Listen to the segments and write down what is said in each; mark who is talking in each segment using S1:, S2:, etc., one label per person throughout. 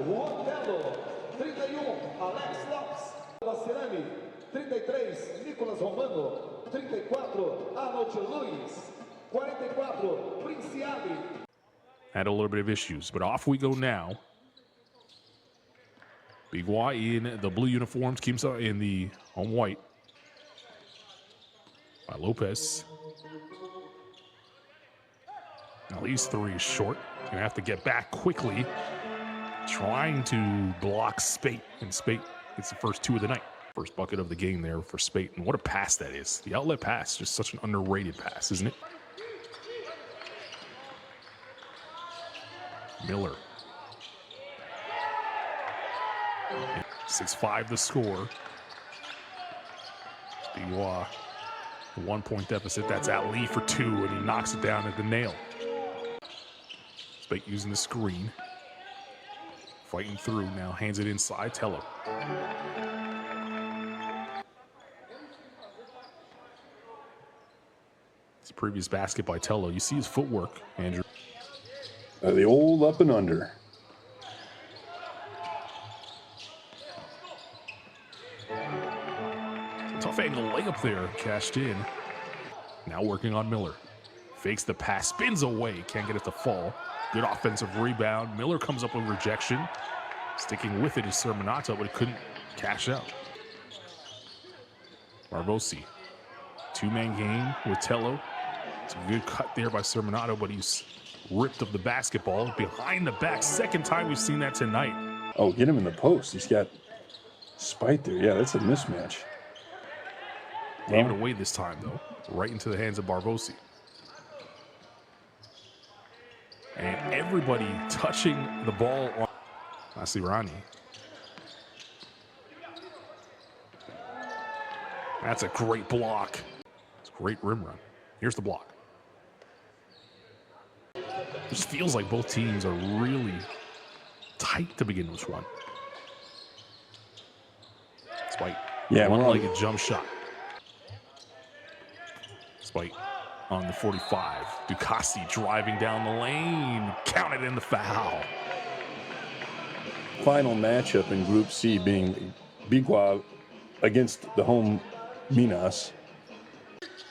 S1: Juan Tello, 31, Alex Lopes, Vacilani, 33, Nicolas Romano, 34, Arnold Luiz, 44, Princiali.
S2: Had a little bit of issues, but off we go now. Biguá in the blue uniforms, Quimsa in the home white. By Lopez. Now these three is short. Gonna have to get back quickly. Trying to block Spate, and Spate gets the first two of the night. First bucket of the game there for Spate, and what a pass that is. The outlet pass, just such an underrated pass, isn't it? Miller. 6-5 the score. Biguá, 1-point deficit. That's Ali for two, and he knocks it down at the nail. Spate using the screen. Fighting through now, hands it inside. Tello. It's a previous basket by Tello. You see his footwork, Andrew.
S3: The old up and under.
S2: Tough angle layup there, cashed in. Now working on Miller. Fakes the pass, spins away, can't get it to fall. Good offensive rebound. Miller comes up with rejection. Sticking with it is Sermonato, but he couldn't cash out. Barbosi. Two-man game with Tello. It's a good cut there by Sermonato, but he's ripped of the basketball behind the back. Second time we've seen that tonight.
S3: Oh, get him in the post. He's got Spite there. Yeah, that's a mismatch.
S2: Gave it away this time, though. Right into the hands of Barbosi. And everybody touching the ball on Masirani. That's a great block. It's a great rim run. Here's the block. It just feels like both teams are really tight to begin this run. Spite.
S3: Yeah,
S2: one-legged jump shot. Spite on the 45. Ducati driving down the lane. Counted in the foul.
S3: Final matchup in Group C being Biguá against the home Minas.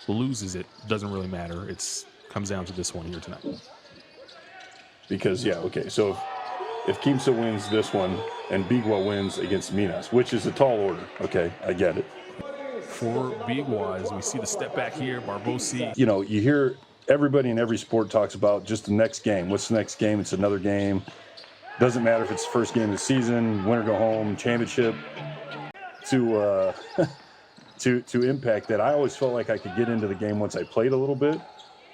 S2: Loses it, doesn't really matter. It's comes down to this one here tonight.
S3: Because, yeah, okay, so if Quimsa wins this one and Biguá wins against Minas, which is a tall order, okay, I get it.
S2: For Biguá, as we see the step back here, Barbosi.
S3: You know, you hear everybody in every sport talks about just the next game. What's the next game? It's another game. Doesn't matter if it's the first game of the season, win or go home, championship. To impact that, I always felt like I could get into the game once I played a little bit.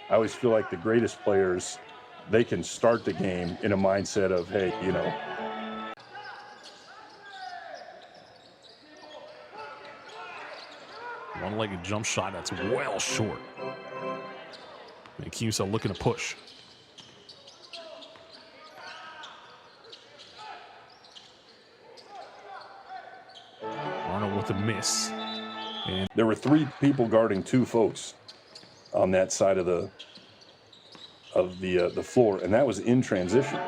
S3: I always feel like the greatest players, they can start the game in a mindset of, hey, you know.
S2: One-legged jump shot that's well short. And Quimsa looking to push. Arnold with a miss. And
S3: there were three people guarding two folks on that side of the floor, and that was in transition.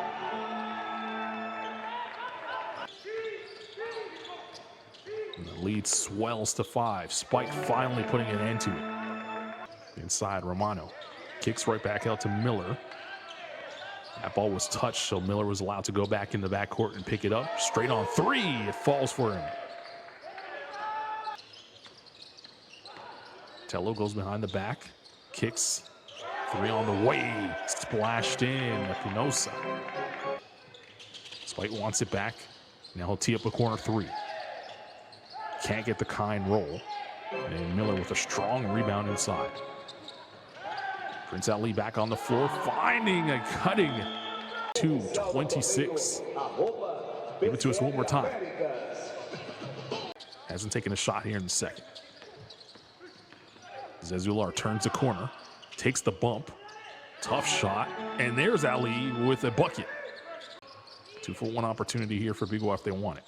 S2: And the lead swells to 5. Spike finally putting an end to it. Inside, Romano kicks right back out to Miller. That ball was touched, so Miller was allowed to go back in the backcourt and pick it up. Straight on 3, it falls for him. Tello goes behind the back, kicks, 3 on the way, splashed in, Espinosa. Spite wants it back, now he'll tee up a corner 3. Can't get the kind roll, and Miller with a strong rebound inside. Prince Ali back on the floor, finding and cutting. 2:26. Give it to us one more time. Hasn't taken a shot here in the second. Zezular turns the corner, takes the bump, tough shot, and there's Ali with a bucket. 2-for-1 opportunity here for Biguá if they want it.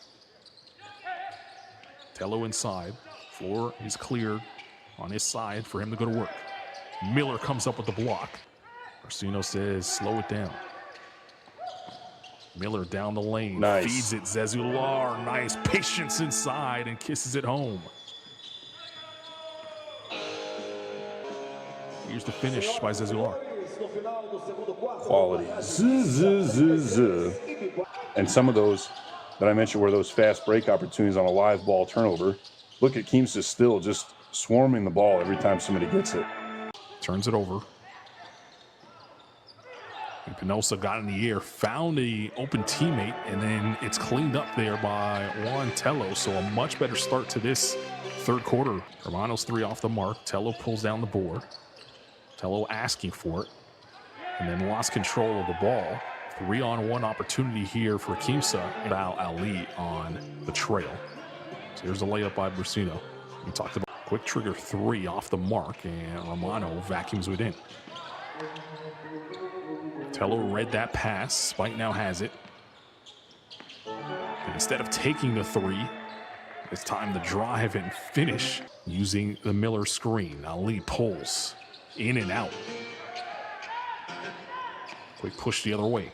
S2: Tello inside, floor is cleared on his side for him to go to work. Miller comes up with the block. Orsino says, slow it down. Miller down the lane.
S3: Nice.
S2: Feeds it. Zezular. Nice patience inside and kisses it home. Here's the finish by Zezular.
S3: Quality. And some of those that I mentioned were those fast break opportunities on a live ball turnover. Look at Quimsa still just swarming the ball every time somebody gets it.
S2: Turns it over. And Pinoza got in the air, found the open teammate, and then it's cleaned up there by Juan Tello. So a much better start to this third quarter. Romano's 3 off the mark. Tello pulls down the board. Tello asking for it, and then lost control of the ball. 3-on-1 opportunity here for Quimsa. Val Ali on the trail. So here's a layup by Brusino. We talked about quick trigger 3 off the mark, and Romano vacuums it in. Tello read that pass. Spike now has it. And instead of taking the 3, it's time to drive and finish using the Miller screen. Ali pulls in and out. Quick push the other way.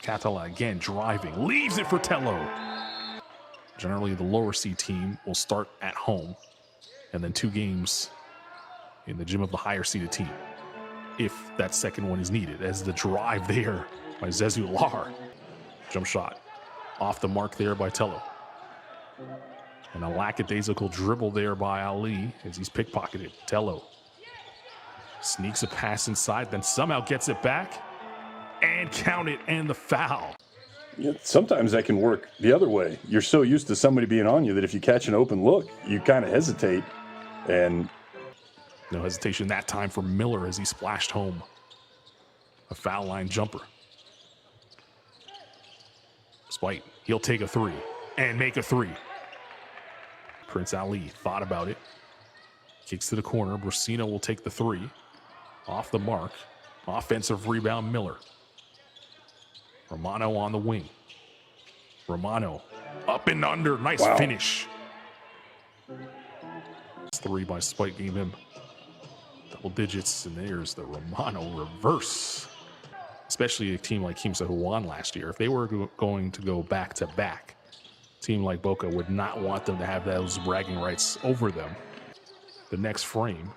S2: Catala again driving. Leaves it for Tello. Generally, the lower seed team will start at home, and then 2 games in the gym of the higher seeded team, if that second one is needed, as the drive there by Zezular. Jump shot off the mark there by Tello. And a lackadaisical dribble there by Ali as he's pickpocketed. Tello sneaks a pass inside, then somehow gets it back. And count it, and the foul.
S3: Yeah, sometimes that can work the other way. You're so used to somebody being on you that if you catch an open look, you kind of hesitate. And
S2: no hesitation that time for Miller as he splashed home a foul line jumper. Despite he'll take a 3 and make a 3. Prince Ali thought about it. Kicks to the corner. Brusino will take the 3. Off the mark. Offensive rebound, Miller. Romano on the wing. Romano up and under. Nice finish. 3 by Spike gave him double digits, and there's the Romano reverse. Especially a team like Quimsa who won last year. If they were going to go back-to-back, a team like Boca would not want them to have those bragging rights over them. The next frame,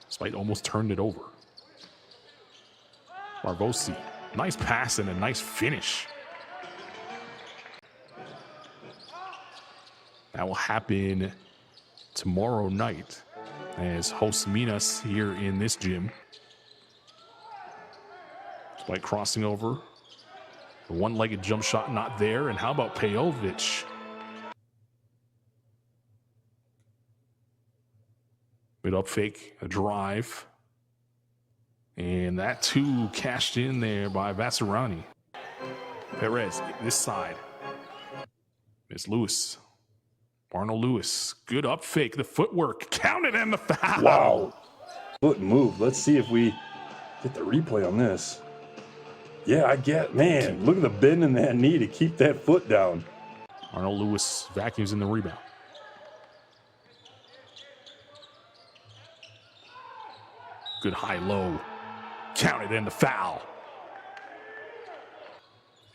S2: Spike almost turned it over. Marvosi, nice pass and a nice finish. That will happen tomorrow night as hosts meet us here in this gym. Spike crossing over. The one-legged jump shot not there. And how about Pejovic? Mid up fake, a drive. And that too cashed in there by Vasarani. Perez, this side. It's Lewis. Arnold Lewis, good up fake, the footwork, counted and the foul.
S3: Wow. Foot move. Let's see if we get the replay on this. Yeah, man, look at the bend in that knee to keep that foot down.
S2: Arnold Lewis vacuums in the rebound. Good high-low. Counted and the foul.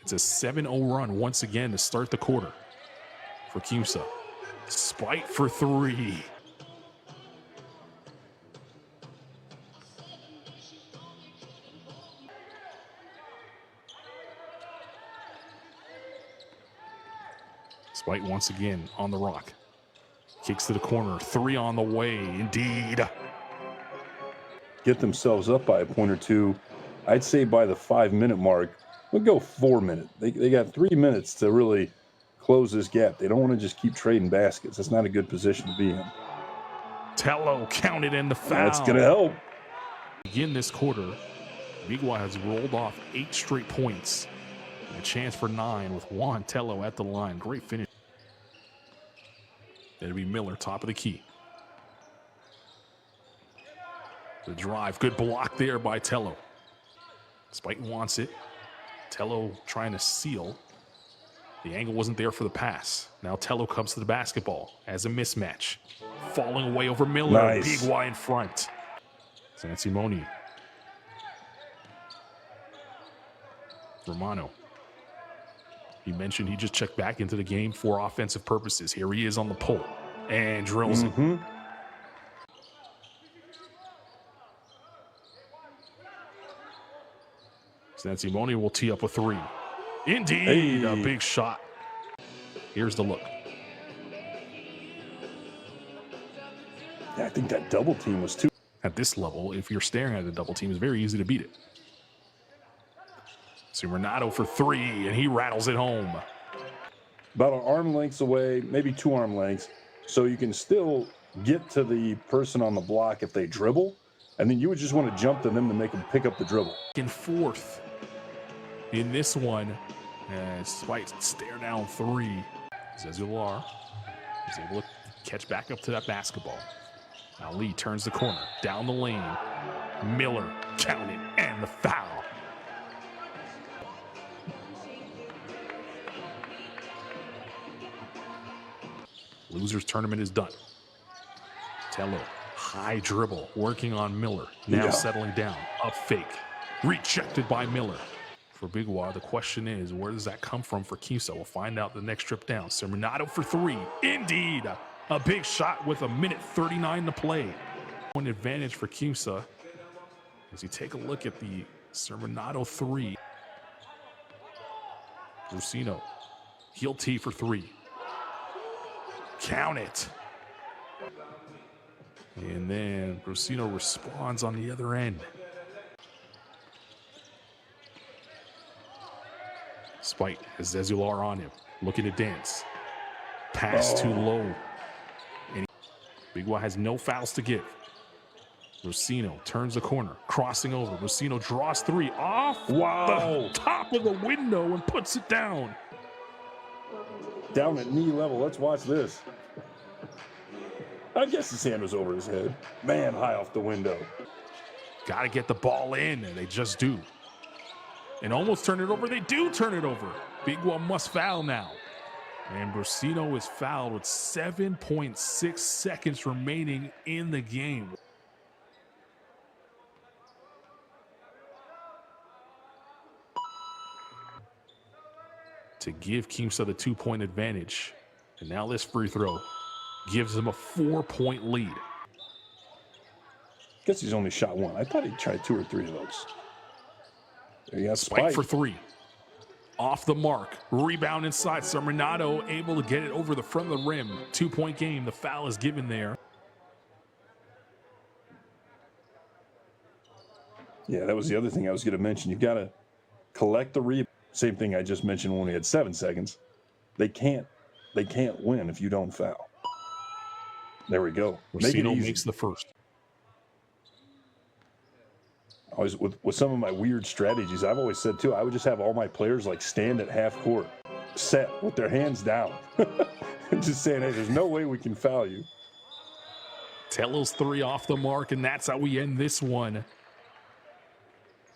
S2: It's a 7-0 run once again to start the quarter for Quimsa. Spike for 3. Spike once again on the rock. Kicks to the corner. 3 on the way. Indeed.
S3: Get themselves up by a point or 2. I'd say by the 5-minute mark, we'll go 4 minutes. They got 3 minutes to really close this gap. They don't want to just keep trading baskets. That's not a good position to be in.
S2: Tello counted in the foul.
S3: That's going to help.
S2: Again this quarter, Biguá has rolled off 8 straight points. And a chance for 9 with Juan Tello at the line. Great finish. It'll be Miller, top of the key. The drive, good block there by Tello. Spike wants it. Tello trying to seal. The angle wasn't there for the pass. Now Tello comes to the basketball as a mismatch. Falling away over Miller.
S3: Nice.
S2: Biguá in front. San Simoni. Romano He mentioned he just checked back into the game for offensive purposes. Here he is on the pull and drills it. Simone will tee up a three. Indeed, a big shot. Here's the look.
S3: Yeah, I think that double team was too.
S2: At this level, if you're staring at the double team, it's very easy to beat it. So Renato for three, and he rattles it home.
S3: About an arm lengths away, maybe 2 arm lengths, so you can still get to the person on the block if they dribble, and then you would just want to jump to them to make them pick up the dribble.
S2: In fourth, in this one, Spite stare down three. Zezular is able to catch back up to that basketball. Now Lee turns the corner, down the lane. Miller counted, and the foul. Losers tournament is done. Tello, high dribble, working on Miller. Now settling down, up fake. Rejected by Miller. For Biguá, the question is, where does that come from for Quimsa? We'll find out the next trip down. Renato for three. Indeed, a big shot with 1:39 to play. Point advantage for Quimsa. As you take a look at the Renato three. Rusino, heel tee for three. Count it. And then Rusino responds on the other end. Spite has Zezular on him, looking to dance. Pass too low. And Biguá has no fouls to give. Rusino turns the corner, crossing over. Rusino draws three off the top of the window and puts it down.
S3: Down at knee level. Let's watch this. I guess his hand was over his head. Man, high off the window.
S2: Got to get the ball in, and they just do. And almost turn it over. They do turn it over. Biguá must foul now. And Rusino is fouled with 7.6 seconds remaining in the game. To give Quimsa the 2-point advantage. And now this free throw gives them a 4-point lead.
S3: Guess he's only shot one. I thought he tried 2 or 3 of those. There you go.
S2: Spike for three. Off the mark. Rebound inside. Renato able to get it over the front of the rim. 2-point game. The foul is given there.
S3: Yeah, that was the other thing I was going to mention. You've got to collect the rebound. Same thing I just mentioned when we had 7 seconds. They can't win if you don't foul. There we go. Make it easy.
S2: Makes the first.
S3: Always with some of my weird strategies, I've always said too, I would just have all my players like stand at half court, set with their hands down. Just saying, hey, there's no way we can foul you.
S2: Tello's three off the mark, and that's how we end this one.